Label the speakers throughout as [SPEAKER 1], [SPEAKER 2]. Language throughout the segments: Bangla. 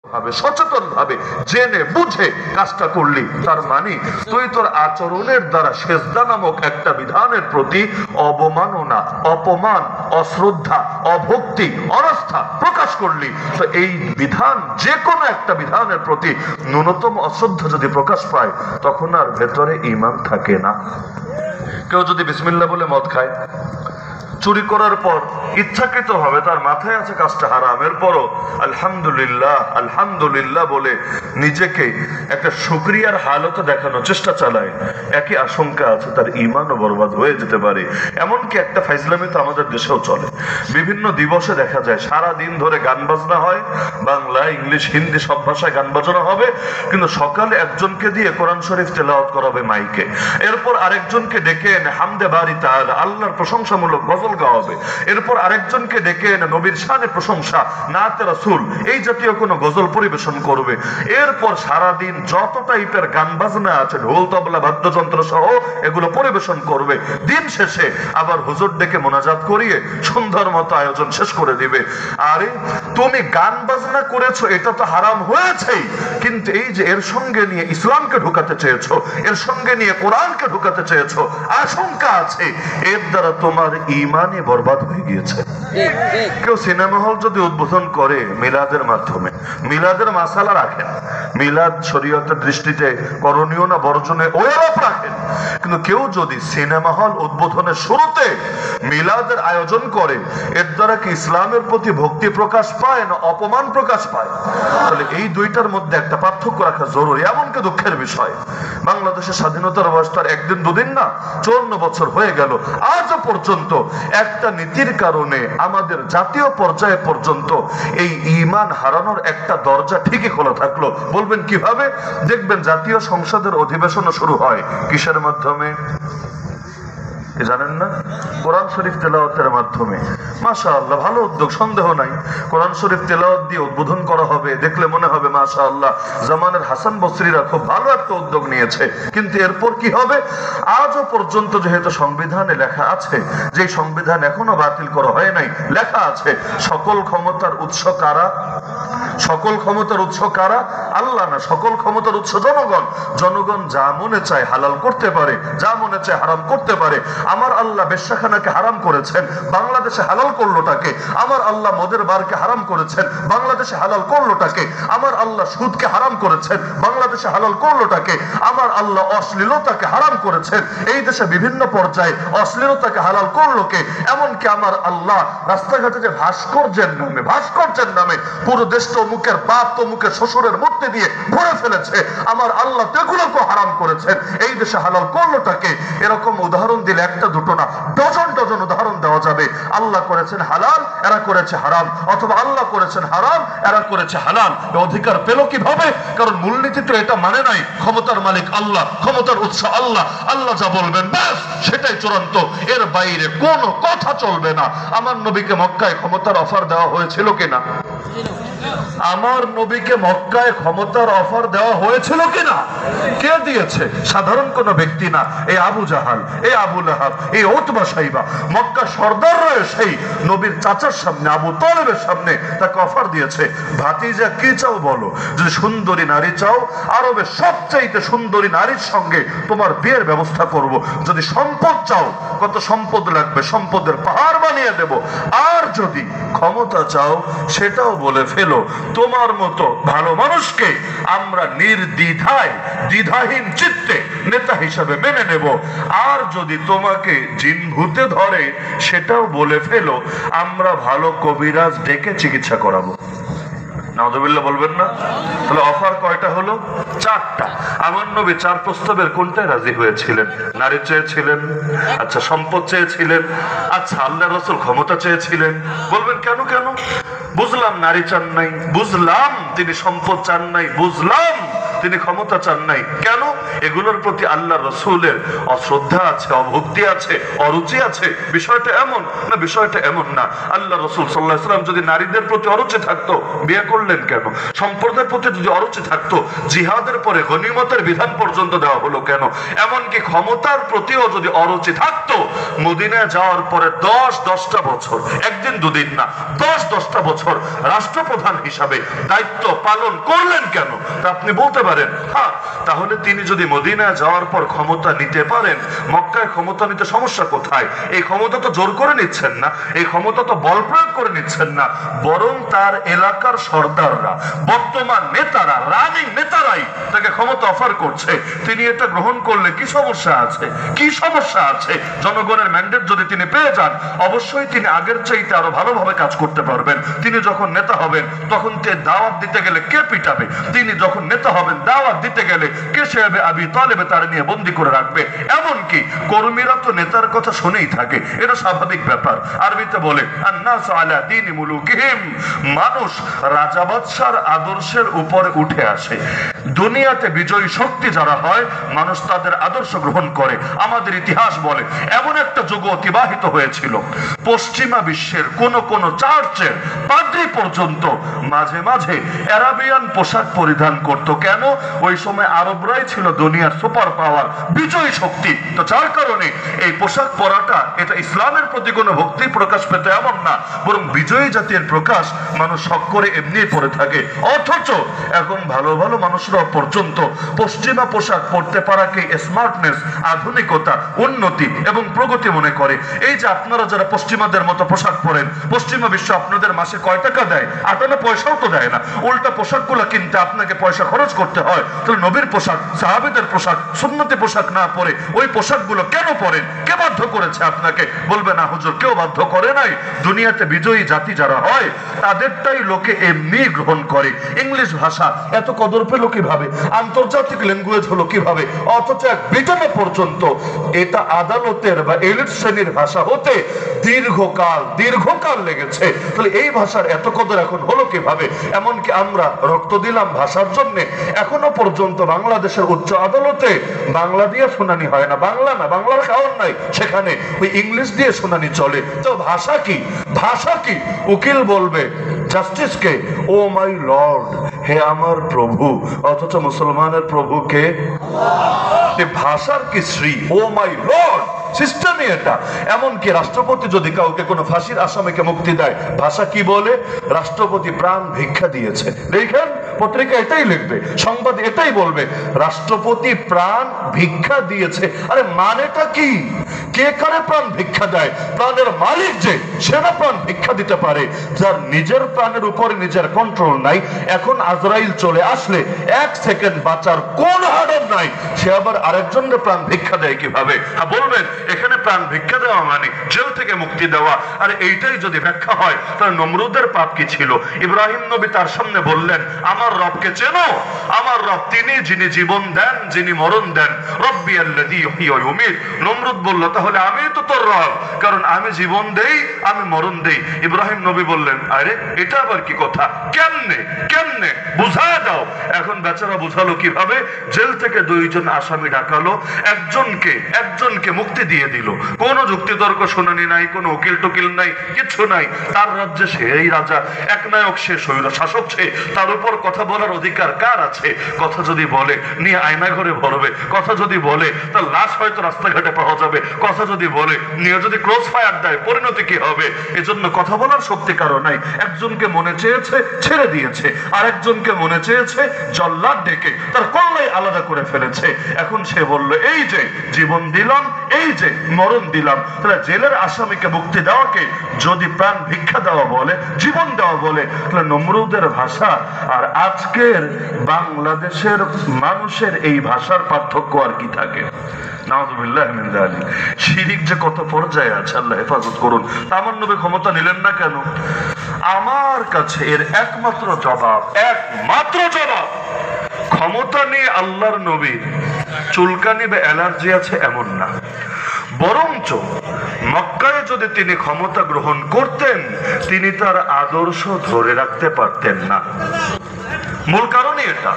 [SPEAKER 1] সচেতন ভাবে জেনে বুঝে কাজটা করলি, তার মানে তুই তোর আচরণের দ্বারা সেজদা নামক একটা বিধানের প্রতি অবমাননা, অপমান, অশ্রদ্ধা, অভক্তি, অনাস্থা প্রকাশ করলি। তো এই বিধান, যে কোনো একটা বিধানের প্রতি ন্যূনতম অশ্রদ্ধা যদি প্রকাশ পায়, তখন আর ভেতরে ঈমান থাকে না। কেউ যদি বিসমিল্লাহ বলে মদ খায়, চুরি করার পর ইচ্ছাকৃত ভাবে তার মাথায় আছে কাজটা হারাম, এরপরও আলহামদুলিল্লাহ আলহামদুলিল্লাহ বলে নিজেকে একটা শুকরিয়ার হালতে দেখানোর চেষ্টা চালায়, একই আশঙ্কা আছে তার ঈমানও বরবাদ হয়ে যেতে পারে। এমনকি একটা ফাইজলামি তো আমাদের দেশেও চলে। বিভিন্ন দিবসে দেখা যায় সারা দিন ধরে গান বাজনা হয়, বাংলা, ইংলিশ, হিন্দি সব ভাষায় গান বাজনা হবে, কিন্তু সকালে একজনকে দিয়ে কোরআন শরীফ তেলাওয়াত করাবে মাইকে, এরপর আরেকজনকে ডেকে এনে হামদে বারি তাআলা, আল্লাহর প্রশংসামূলক গজল গাওয়াবে, এরপর আরেকজনকে ডেকে এনে নবীর শানে প্রশংসা, নাতে রাসূল, এই জাতীয় কোনো গজল পরিবেশন করবে। এরপর সারাদিন যত টাইপের গান বাজনা আছে, ঢোল তবলা বাদ্যযন্ত্র সহ এগুলো পরিবেশন করবে। দিন শেষে আবার হুজুর ডেকে মোনাজাত করিয়ে সুন্দর মতো আয়োজন শেষ করে দিবে। আরে তুমি গান বাজনা করেছো, এটা তো হারাম হয়েছেই, কিন্তু এই যে এর সঙ্গে নিয়ে ইসলামকে ঢুকাতে চেয়েছো, এর সঙ্গে নিয়ে কোরআনকে ঢুকাতে চেয়েছো, আশঙ্কা আছে এর দ্বারা তোমার ঈমানই বরবাদ হয়ে গিয়েছে। কেউ সিনেমা হল যদি উদ্বোধন করে মিলাদের মাধ্যমে, মিলাদের মাসালা রাখেন, মিলাদ শরীয়তের দৃষ্টিতে করণীয় না বর্জনে ওয়ারপ রাখেন, কিন্তু কেউ যদি সিনেমা হল উদ্বোধনের শুরুতে মিলাদের আয়োজন করে, এর দ্বারা কি ইসলামের প্রতি ভক্তি প্রকাশ পায় না অপমান প্রকাশ পায়? তাহলে এই দুইটার মধ্যে একটা পার্থক্য রাখা জরুরি। এমনকি দুঃখের বিষয়, বাংলাদেশের স্বাধীনতার বয়স তার একদিন দুদিন না, 54 বছর হয়ে গেল, আজও পর্যন্ত একটা নীতির কারণে আমাদের জাতীয় পর্যায়ে পর্যন্ত এই ঈমান হারানোর একটা দরজা ঠিকই খোলা থাকলো। বলবেন কিভাবে? দেখবেন জাতীয় সংসদের অধিবেশন শুরু হয় কিসের মাধ্যমে জানেন না? কোরআন শরীফ তেলাওয়াতের মাধ্যমে। মাশাআল্লাহ, ভালো উদ্যোগ, সন্দেহ নাই। কোরআন শরীফ তেলাওয়াত দিয়ে উদ্বোধন করা হবে, দেখলে মনে হবে মাশাআল্লাহ জামানের হাসান বসরিরা খুব ভালো একটা উদ্যোগ নিয়েছে। কিন্তু এরপর কি হবে? আজও পর্যন্ত যেহেতু সংবিধানে লেখা আছে, যে সংবিধান এখনো বাতিল করা হয় নাই, লেখা আছে সকল ক্ষমতার উৎস কারা? সকল ক্ষমতার উৎস কারা? আল্লাহ না, সকল ক্ষমতার উৎস জনগণ। জনগণ যা মনে চায় হালাল করতে পারে, যা মনে চায় হারাম করতে পারে। আমার আল্লাহ বেশ্যাখানাকে হারাম করেছেন, বাংলাদেশে হালাল করলোটাকে। আমার আল্লাহ মদের বারকে হারাম করেছেন, বাংলাদেশে হালাল করলোটাকে। আমার আল্লাহ সুদকে হারাম করেছেন, বাংলাদেশে হালাল করলোটাকে। আমার আল্লাহ অশ্লীলতাকে হারাম করেছেন, এই দেশে বিভিন্ন পর্যায়ে অশ্লীলতাকে হালাল করলো কে? এমনকি আমার আল্লাহ রাস্তাঘাটে যে ভাস্কর্যের নামে পুরো দেশ তমুকের বাপ, তমুকের শ্বশুরের মূর্তি দিয়ে ভরে ফেলেছে, আমার আল্লাহ এগুলোকে হারাম করেছেন, এই দেশে হালাল করলোটাকে। এরকম উদাহরণ দিলে একটা দুটো না, ডজন ডজন উদাহরণ দেওয়া যাবে। আল্লাহ করেছেন হালাল, এরা করেছে হারাম, অথবা আল্লাহ করেছেন হারাম, এরা করেছে হালাল। অধিকার পেল কিভাবে? কারণ মূলনীতি তো এটা মানে নাই ক্ষমতার মালিক আল্লাহ, ক্ষমতার উৎস আল্লাহ, আল্লাহ যা বলবেন ব্যাস সেটাই চূড়ান্ত, এর বাইরে কোনো কথা চলবে না। আমার নবীকে মক্কায় ক্ষমতার অফার দেওয়া হয়েছিল কিনা? আমার নবীকে মক্কায় ক্ষমতার অফার দেওয়া হয়েছিল কিনা? কে দিয়েছে? সাধারণ কোন ব্যক্তি না। এই আবু জাহাল, এই আবু লাহাব, এই উতবা সাইবা, মক্কা সর্দার রয়েছে নবীর চাচার সামনে, আবু তালেবের সামনে তাকে অফার দিয়েছে, ভাতিজা কি চাও বলো? যদি সুন্দরী নারী চাও, আরবের সবচাইতে সুন্দরী নারীর সঙ্গে তোমার বিয়ের ব্যবস্থা করব। যদি সম্পদ চাও, কত সম্পদ লাগবে, সম্পদের পাহাড় বানিয়ে দেব। আর যদি ক্ষমতা চাও, সেটাও বলে ফেলো। তোমার মতো ভালো মানুষকে আমরা নির্দ্বিধায়, দ্বিধাহীন চিত্তে নেতা হিসাবে মেনে নেব। আর যদি তোমাকে জিন ভূতে ধরে, সেটাও বলে ফেলো, আমরা ভালো কবিরাজ ডেকে চিকিৎসা করাবো। নাউযুবিল্লাহ বলবেন না? তাহলে অফার কয়টা হলো? 4টা। আমার নবী 4 প্রস্তাবের কোনটায় রাজি হয়েছিলেন? নারী চেয়েছিলেন, আচ্ছা সম্পদ চেয়েছিলেন, আচ্ছা আল্লাহর রাসূল ক্ষমতা চেয়েছিলেন। বলবেন কেন কেন? বুঝলাম নারী চান নাই, বুঝলাম তিনি সম্পদ চান নাই, বুঝলাম তিনি ক্ষমতা চান নাই। কেন? এগুলোর প্রতি আল্লাহ রসুলের অশ্রদ্ধা আছে, অভক্তি আছে, অরুচি আছে। বিষয়টা এমন না, বিষয়টা এমন না। আল্লাহ রসুল সাল্লাল্লাহু আলাইহি ওয়াসাল্লাম যদি নারীদের প্রতি অরুচি থাকতো বিয়ে করলেন কেন? সম্প্রদায়ের প্রতি যদি অরুচি থাকতো জিহাদের পরে গনিমতের বিধান পর্যন্ত দেওয়া হলো কেন? এমনকি ক্ষমতার প্রতিও যদি অরুচি থাকতো মদিনায় যাওয়ার পরে 10-10টা বছর, একদিন দুদিন না, 10-10টা বছর রাষ্ট্রপ্রধান হিসাবে দায়িত্ব পালন করলেন কেন? তা আপনি বলতে পারেন হ্যাঁ, তাহলে তিনি যদি মদিনায় যাওয়ার পর ক্ষমতা নিতে পারেন, মক্কায় ক্ষমতা নিতে সমস্যা কোথায়? এই ক্ষমতা তো জোর করে নিচ্ছেন না, এই ক্ষমতা তো বল প্রয়োগ করে নিচ্ছেন না, বরং তার এলাকার সর্দাররা, বর্তমান নেতারা, রানিং নেতারাই তাকে ক্ষমতা অফার করছে। তিনি এটা গ্রহণ করলে কি সমস্যা আছে? কি সমস্যা আছে? জনগণের ম্যান্ডেট যদি তিনি পেয়ে যান, অবশ্যই তিনি আগের চাইতে আরো ভালোভাবে কাজ করতে পারবেন। তিনি যখন নেতা হবেন তখন দাওয়াত দিতে গেলে কে পিটাবে? তিনি যখন নেতা হবেন দাওয়াত দিতে গেলে কে সাহেবে আবি তালেবে তার নিয়ে বন্দি করে রাখবে? এমনকি কর্মীরা তো নেতার কথা শুনেই থাকে, এটা স্বাভাবিক ব্যাপার। আরবিতে বলে আন্নাস আলা দীনি মুলুকিহিম, মানুষ রাজা বাদশার আদর্শের উপরে উঠে আসে। দুনিয়াতে বিজয়ী শক্তি যারা হয় মানুষ তাদের আদর্শ গ্রহণ করে। আমাদের ইতিহাস বলে এমন একটা যুগ অতিবাহিত হয়েছিল, পশ্চিমা বিশ্বের কোন কোন চার্চের পাদ্রী পর্যন্ত মাঝে মাঝে আরাবিয়ান পোশাক পরিধান করত। কেন? ওই সময় আরবরাই ছিল দুনিয়ার সুপার পাওয়ার, বিজয়ী শক্তি। তো যার কারণে এই পোশাক পরাটা এটা ইসলামের প্রতি কোনো ভক্তি প্রকাশ পেতে এমন না, বরং বিজয়ী জাতির প্রকাশ। মানুষ শখ করে এমনি পরে থাকে। অথচ এখন ভালো ভালো মানুষরা পর্যন্ত পশ্চিমা পোশাক পরতে পারাকে স্মার্টনেস, আধুনিকতা, উন্নতি এবং প্রগতি মনে করে। এই যে আপনারা যারা পশ্চিমাদের মতো পোশাক পরেন, পশ্চিমা বিশ্ব আপনাদের মাসে কয় টাকা দেয়? 58 পয়সাও তো দেয় না। উল্টা পোশাকগুলো কিনতে আপনাকে পয়সা খরচ করতে হয়। তাহলে নবীর পোশাক, সাহাবীদের পোশাক, সুন্নতি পোশাক না পরে ওই পোশাকগুলো কেন পরেন? কে বাধ্য করেছে আপনাকে? বলবে না হুজুর, কেউ বাধ্য করে নাই। দুনিয়াতে বিজয়ী জাতি যারা হয় তাদেরটাই লোকে এমনি গ্রহণ করে। ইংলিশ ভাষা এত কদর পেল কিভাবে? আন্তর্জাতিক ল্যাঙ্গুয়েজ হলো কিভাবে? অথচ এক ব্রিটেনে পর্যন্ত এটা আদালতের বা এলিট শ্রেণীর ভাষা হতে দীর্ঘকাল লেগেছে। তাহলে এই ভাষার এত কদর এখন হলো কিভাবে? এমনকি আমরা রক্ত দিলাম ভাষার জন্য, এখনো পর্যন্ত বাংলাদেশের উচ্চ আদালতে বাংলা দিয়ে শুনানি হয় না। বাংলা না, বাংলার খাওয়ার নাই, সেখানে ওই ইংলিশ দিয়ে শুনানি চলে। তো ভাষা কি? ভাষা কি? উকিল বলবে জাস্টিসকে ও মাই লর্ড, হে আমার প্রভু, অথচ মুসলমানের প্রভুকে ভাষার কি শ্রী, ও মাই লর্ড। সিস্টেমই এটা। এমনকি রাষ্ট্রপতি যদি কাউকে কোনো ফাঁসির আসামিকে মুক্তি দেয়, ভাষা কি বলে? রাষ্ট্রপতি প্রাণ ভিক্ষা দিয়েছে। দেখেন পত্রিকা এটাই লিখবে, সংবাদ এটাই বলবে, রাষ্ট্রপতি প্রাণ ভিক্ষা দিয়েছে। আরে মানেটা কি? কে কারে প্রাণ ভিক্ষা দেয়? প্রাণের মালিক যে, সে না প্রাণ ভিক্ষা দিতে পারে? যার নিজের প্রাণের উপরে নিজের কন্ট্রোল নাই, এখন আজরাইল চলে আসলে 1 সেকেন্ড বাঁচার কোন হাড়ের নাই, সে আবার আরেকজনের প্রাণ ভিক্ষা দেয় কিভাবে? বলবেন এখানে প্রাণ ভিক্ষা দেওয়া মানে জেল থেকে মুক্তি দেওয়া। আর এইটাই যদি ব্যাখ্যা হয় তাহলে নমরুদের পাপ কি ছিল? ইব্রাহিম নবী তার সামনে বললেন আমার রবকে চেনো? আমার রব তিনি যিনি জীবন দেন, যিনি মরণ দেন। রব্বি আল্লাযী ইহয়ী ওয়া ইউমীত। নমরুদ বলল তাহলে আমি তো তোর রব, কারণ আমি জীবন দেই, আমি মরণ দেই। ইব্রাহিম নবী বললেন আরে এটা আবার কি কথা? কেমনে কেমনে বুঝায় দাও। এখন বেচারা বুঝালো কিভাবে? জেল থেকে 2 জন আসামি ডাকালো, একজনকে মুক্তি দিয়ে দিল। কোন যুক্তি তর্ক শুনানি নাই, কোন উকিল টুকিল নাই, কিছু নাই। তার রাজ্যে সেই রাজা, একনায়ক সে, স্বৈর শাসক সে, তার উপর কথা বলার অধিকার কার আছে? কথা যদি বলে নিয়ে আয়না ঘরে ভরবে, কথা যদি বলে তার লাশ হয়তো রাস্তাঘাটে পাওয়া যাবে, কথা যদি বলে নিয়ে যদি ক্রস ফায়ার দেয় পরিণতি কি হবে? এজন্য কথা বলার শক্তি কারো নাই। একজনকে মনে চেয়েছে ছেড়ে দিয়েছে, আর একজনকে মনে চেয়েছে জল্লাদ ডেকে তার কল্লাই আলাদা করে ফেলেছে। এখন সে বলল এই যে জীবন দিলাম, এই যে মরণ দিলাম। তাহলে জেলের আসামিকে মুক্তি দেওয়াকে যদি প্রাণ ভিক্ষা দেওয়া বলে, জীবন দেওয়া বলে, তাহলে নমরুদের ভাষা আর আজকের বাংলাদেশের মানুষের এই ভাষার পার্থক্য আর কি থাকে? নাউযুবিল্লাহি মিন যালিক। শিরিক যে কত পর্যায়ে আছে, আল্লাহ হেফাজত করুন। আমার নবী ক্ষমতা নিলেন না কেন? আমার কাছে এর একমাত্র জবাব, ক্ষমতা নিয়ে আল্লাহর নবীর চুলকানি বা অ্যালার্জি আছে এমন না, বরঞ্চ মক্কায় যদি তিনি ক্ষমতা গ্রহণ করতেন তিনি তার আদর্শ ধরে রাখতে পারতেন না। মূল কারণই এটা।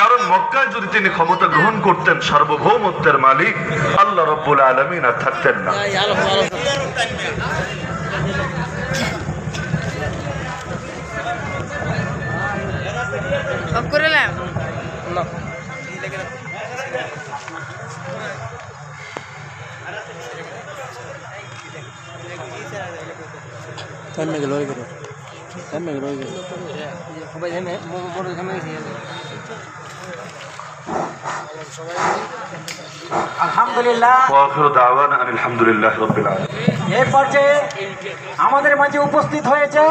[SPEAKER 1] কারণ মক্কায় যদি তিনি ক্ষমতা গ্রহণ করতেন, সার্বভৌমত্বের মালিক আল্লাহ রাব্বুল আলামিন আর থাকতেন না।
[SPEAKER 2] অফ করে নাও না
[SPEAKER 3] Tanne glory karo. Tanne glory karo.
[SPEAKER 2] সবাই জানে মোর সামনে গেছে
[SPEAKER 4] আলহামদুলিল্লাহ।
[SPEAKER 1] ওয়া আখিরু দাওয়ানা আনিল হামদুলিল্লাহি রাব্বিল আলামিন।
[SPEAKER 4] এই পর্যায়ে আমাদের মাঝে উপস্থিত হয়েছেন